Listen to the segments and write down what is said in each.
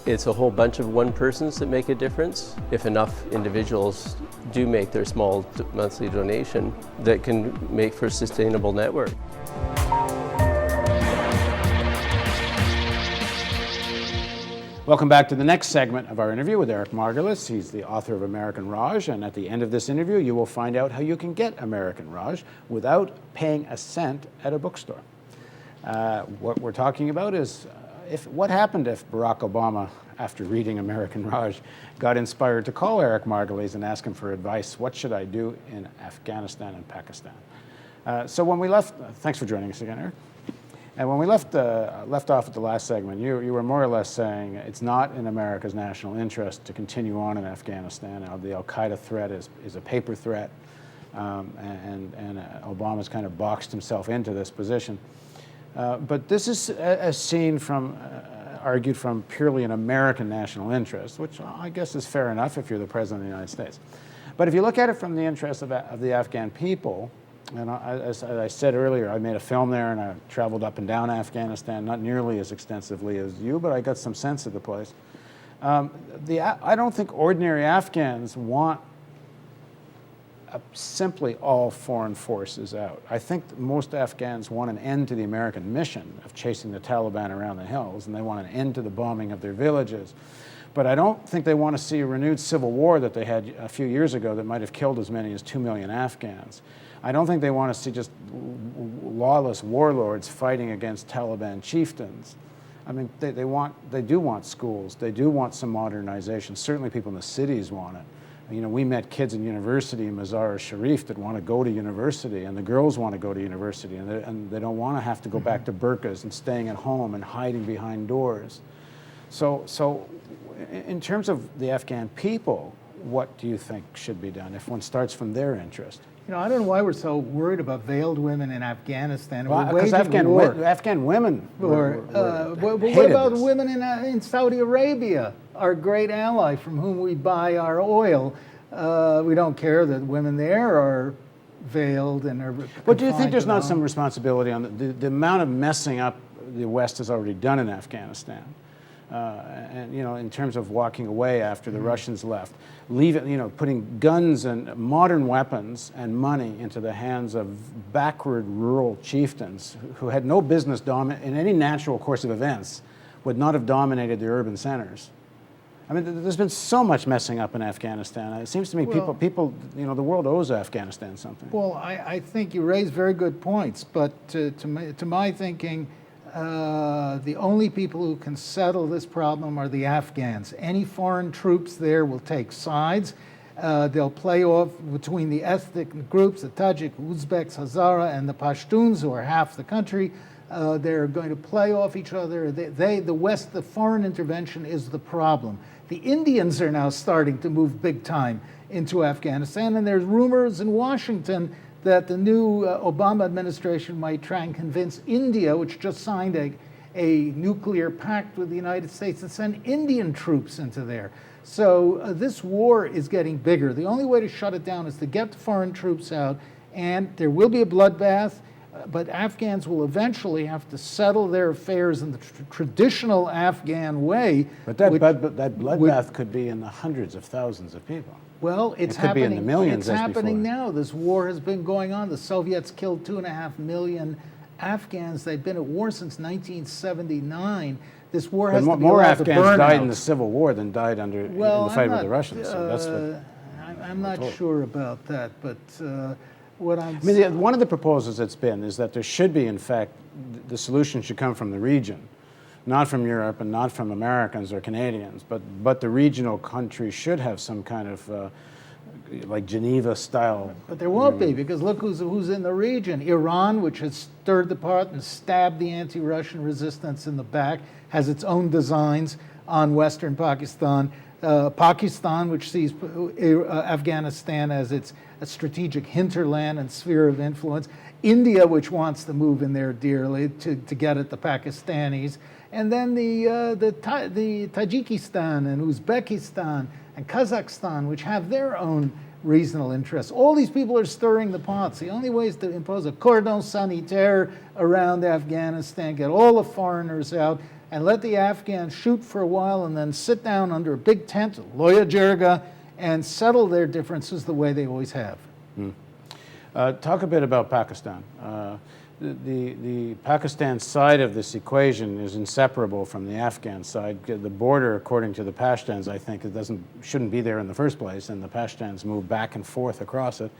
It's a whole bunch of one persons that make a difference. If enough individuals do make their small monthly donation, that can make for a sustainable network. Welcome back to the next segment of our interview with Eric Margolis. He's the author of American Raj, and at the end of this interview, you will find out how you can get American Raj without paying a cent at a bookstore. What we're talking about is what happened if Barack Obama, after reading American Raj, got inspired to call Eric Margolis and ask him for advice. What should I do in Afghanistan and Pakistan? So when we left, thanks for joining us again, Eric. And when we left off at the last segment, you were more or less saying it's not in America's national interest to continue on in Afghanistan. The Al-Qaeda threat is a paper threat, and Obama's kind of boxed himself into this position. But this is argued from purely an American national interest, which I guess is fair enough if you're the President of the United States. But if you look at it from the interest of the Afghan people, and as I said earlier, I made a film there and I traveled up and down Afghanistan, not nearly as extensively as you, but I got some sense of the place. I don't think ordinary Afghans want simply all foreign forces out. I think most Afghans want an end to the American mission of chasing the Taliban around the hills, and they want an end to the bombing of their villages. But I don't think they want to see a renewed civil war that they had a few years ago that might have killed as many as 2 million Afghans. I don't think they want to see just lawless warlords fighting against Taliban chieftains. I mean, they do want schools. They do want some modernization. Certainly people in the cities want it. You know, we met kids in university in Mazar-e-Sharif that want to go to university, and the girls want to go to university, and they don't want to have to go back to burqas and staying at home and hiding behind doors. So in terms of the Afghan people, what do you think should be done if one starts from their interest? You know, I don't know why we're so worried about veiled women in Afghanistan. Because Afghan women what about women in Saudi Arabia, our great ally from whom we buy our oil? We don't care that women there are veiled and are. But do you think there's not some responsibility on the amount of messing up the West has already done in Afghanistan? And you know, in terms of walking away after the Russians left, putting guns and modern weapons and money into the hands of backward rural chieftains who had no business in any natural course of events, would not have dominated the urban centers. I mean, there's been so much messing up in Afghanistan. It seems to me people, the world owes Afghanistan something. Well, I think you raise very good points, but to my thinking, the only people who can settle this problem are the Afghans. Any foreign troops there will take sides. They'll play off between the ethnic groups, the Tajik, Uzbeks, Hazara, and the Pashtuns, who are half the country. They're going to play off each other. The West, the foreign intervention is the problem. The Indians are now starting to move big time into Afghanistan, and there's rumors in Washington that the new Obama administration might try and convince India, which just signed a nuclear pact with the United States, to send Indian troops into there. So this war is getting bigger. The only way to shut it down is to get the foreign troops out, and there will be a bloodbath, but Afghans will eventually have to settle their affairs in the traditional Afghan way. But that bloodbath could be in the hundreds of thousands of people. Well, it's could be in the millions. It's happening now. This war has been going on. The Soviets killed 2.5 million Afghans. They've been at war since 1979. This war has to be more allowed to burn Afghans died out. in the Civil War than died in the fight with the Russians. So that's what I'm not sure about that, but what I'm one of the proposals that's been is that there should be, in fact, the solution should come from the region, not from Europe and not from Americans or Canadians, but the regional countries should have some kind of like Geneva style. But there won't be, because look who's in the region. Iran, which has stirred the pot and stabbed the anti-Russian resistance in the back, has its own designs on Western Pakistan. Pakistan, which sees Afghanistan as its a strategic hinterland and sphere of influence. India, which wants to move in there dearly to get at the Pakistanis. And then the Tajikistan and Uzbekistan and Kazakhstan, which have their own regional interests. All these people are stirring the pots. The only way is to impose a cordon sanitaire around Afghanistan, get all the foreigners out, and let the Afghans shoot for a while and then sit down under a big tent, loya jirga, and settle their differences the way they always have. Talk a bit about Pakistan. The Pakistan side of this equation is inseparable from the Afghan side. The border, according to the Pashtuns, I think it shouldn't be there in the first place, and the Pashtuns move back and forth across it.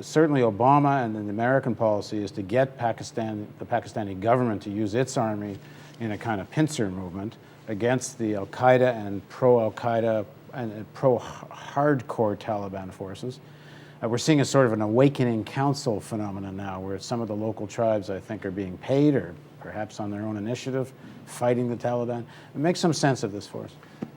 Certainly Obama and the American policy is to get the Pakistani government to use its army in a kind of pincer movement against the Al-Qaeda and pro-Al-Qaeda and pro-hardcore Taliban forces. We're seeing a sort of an awakening council phenomenon now, where some of the local tribes, I think, are being paid, or perhaps on their own initiative, fighting the Taliban. Make some sense of this for us.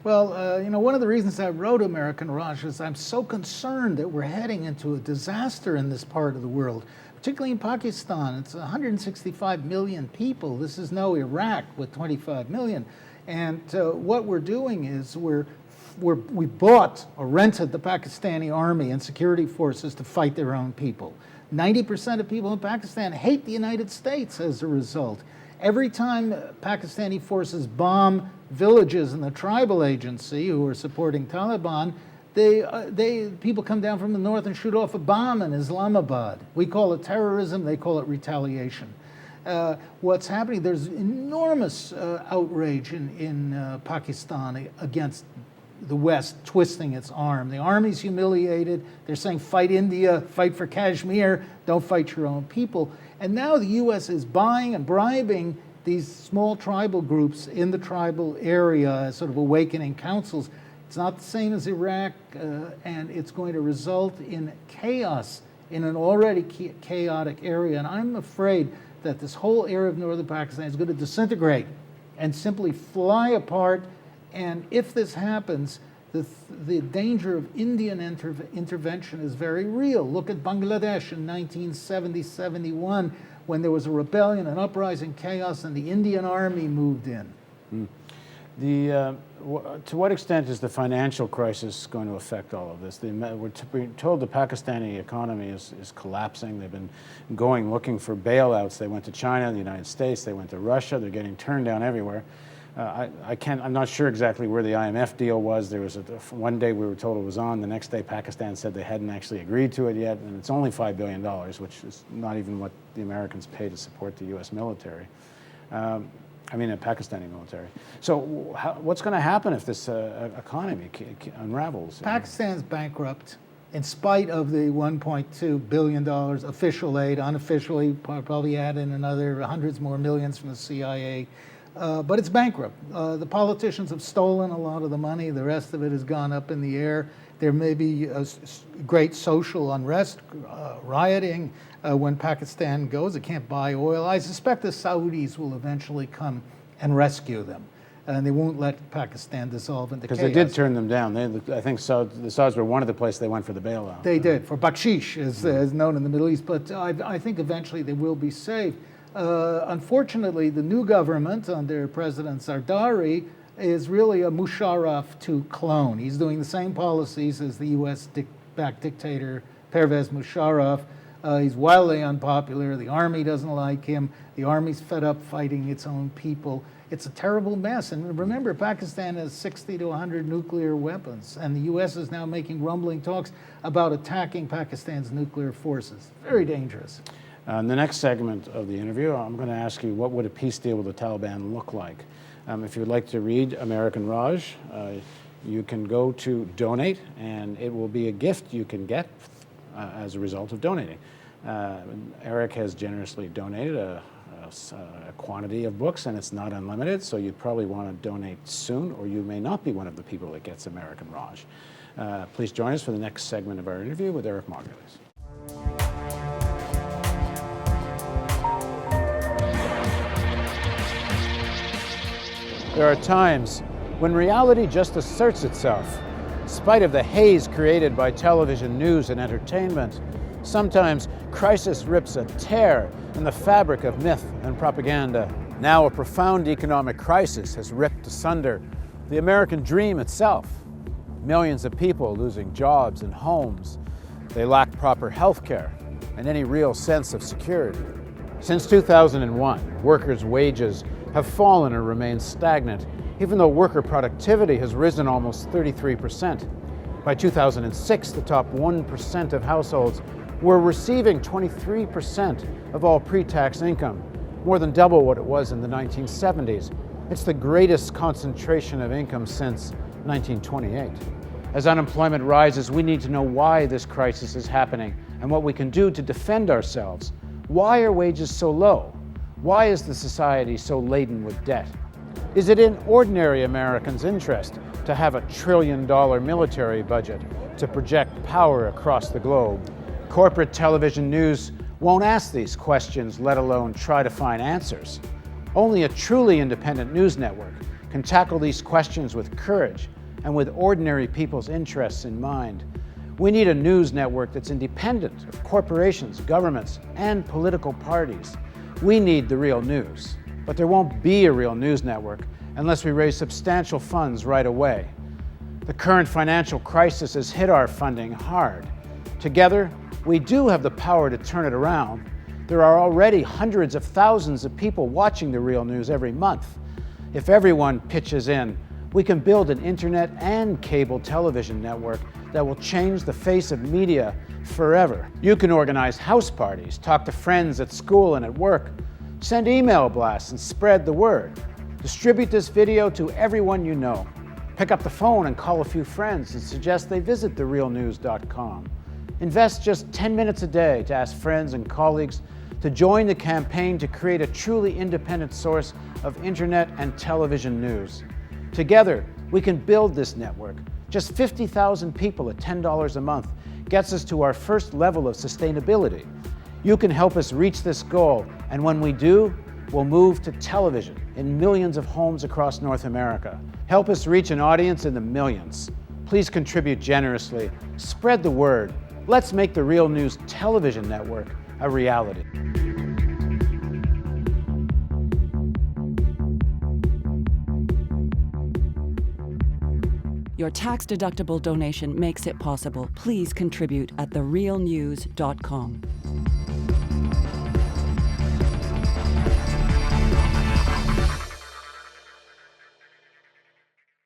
Well, one of the reasons I wrote American Raj is I'm so concerned that we're heading into a disaster in this part of the world, particularly in Pakistan. It's 165 million people. This is no Iraq with 25 million. And what we're doing is we bought or rented the Pakistani army and security forces to fight their own people. 90% of people in Pakistan hate the United States as a result. Every time Pakistani forces bomb villages in the tribal agency who are supporting Taliban, people come down from the north and shoot off a bomb in Islamabad. We call it terrorism, they call it retaliation. What's happening, there's enormous outrage in Pakistan against the West twisting its arm. The army's humiliated. They're saying, fight India, fight for Kashmir, don't fight your own people. And now the U.S. is buying and bribing these small tribal groups in the tribal area as sort of awakening councils. It's not the same as Iraq, and it's going to result in chaos in an already chaotic area. And I'm afraid that this whole area of northern Pakistan is going to disintegrate and simply fly apart. And if this happens, the danger of Indian intervention is very real. Look at Bangladesh in 1970-71, when there was a rebellion, an uprising, chaos, and the Indian army moved in. To what extent is the financial crisis going to affect all of this? We're told the Pakistani economy is collapsing. They've been looking for bailouts. They went to China, the United States, they went to Russia. They're getting turned down everywhere. I'm not sure exactly where the IMF deal was. There was one day we were told it was on. The next day Pakistan said they hadn't actually agreed to it yet, and it's only $5 billion, which is not even what the Americans pay to support the U.S. military. The Pakistani military. So what's going to happen if this economy unravels? Pakistan's bankrupt in spite of the $1.2 billion official aid. Unofficially, probably add in another hundreds more millions from the CIA. But it's bankrupt. The politicians have stolen a lot of the money. The rest of it has gone up in the air. There may be a great social unrest, rioting when Pakistan goes. It can't buy oil. I suspect the Saudis will eventually come and rescue them. And they won't let Pakistan dissolve into chaos. Because they did turn them down. I think the Saudis were one of the places they went for the bailout. They did, for bakshish, as known in the Middle East. But I think eventually they will be saved. Unfortunately, the new government under President Zardari is really a Musharraf II clone. He's doing the same policies as the US-backed dictator Pervez Musharraf. He's wildly unpopular. The army doesn't like him. The army's fed up fighting its own people. It's a terrible mess. And remember, Pakistan has 60 to 100 nuclear weapons, and the US is now making rumbling talks about attacking Pakistan's nuclear forces. Very dangerous. In the next segment of the interview, I'm going to ask you, what would a peace deal with the Taliban look like? If you would like to read American Raj, you can go to donate, and it will be a gift you can get as a result of donating. Eric has generously donated a quantity of books, and it's not unlimited, so you probably want to donate soon, or you may not be one of the people that gets American Raj. Please join us for the next segment of our interview with Eric Margolis. There are times when reality just asserts itself, in spite of the haze created by television news and entertainment. Sometimes crisis rips a tear in the fabric of myth and propaganda. Now a profound economic crisis has ripped asunder the American dream itself. millions of people losing jobs and homes. They lack proper health care and any real sense of security. Since 2001, workers' wages have fallen or remained stagnant, even though worker productivity has risen almost 33%. By 2006, the top 1% of households were receiving 23% of all pre-tax income, more than double what it was in the 1970s. It's the greatest concentration of income since 1928. As unemployment rises, we need to know why this crisis is happening and what we can do to defend ourselves. Why are wages so low? Why is the society so laden with debt? Is it in ordinary Americans' interest to have a $1 trillion military budget to project power across the globe? Corporate television news won't ask these questions, let alone try to find answers. Only a truly independent news network can tackle these questions with courage and with ordinary people's interests in mind. We need a news network that's independent of corporations, governments, and political parties. We need the real news. But there won't be a real news network unless we raise substantial funds right away. The current financial crisis has hit our funding hard. Together, we do have the power to turn it around. There are already hundreds of thousands of people watching the real news every month. If everyone pitches in, we can build an internet and cable television network that will change the face of media forever. You can organize house parties, talk to friends at school and at work, send email blasts and spread the word. Distribute this video to everyone you know. Pick up the phone and call a few friends and suggest they visit therealnews.com. Invest just 10 minutes a day to ask friends and colleagues to join the campaign to create a truly independent source of internet and television news. Together, we can build this network. Just 50,000 people at $10 a month gets us to our first level of sustainability. You can help us reach this goal, and when we do, we'll move to television in millions of homes across North America. Help us reach an audience in the millions. Please contribute generously. Spread the word. Let's make the Real News television network a reality. Your tax-deductible donation makes it possible. Please contribute at therealnews.com.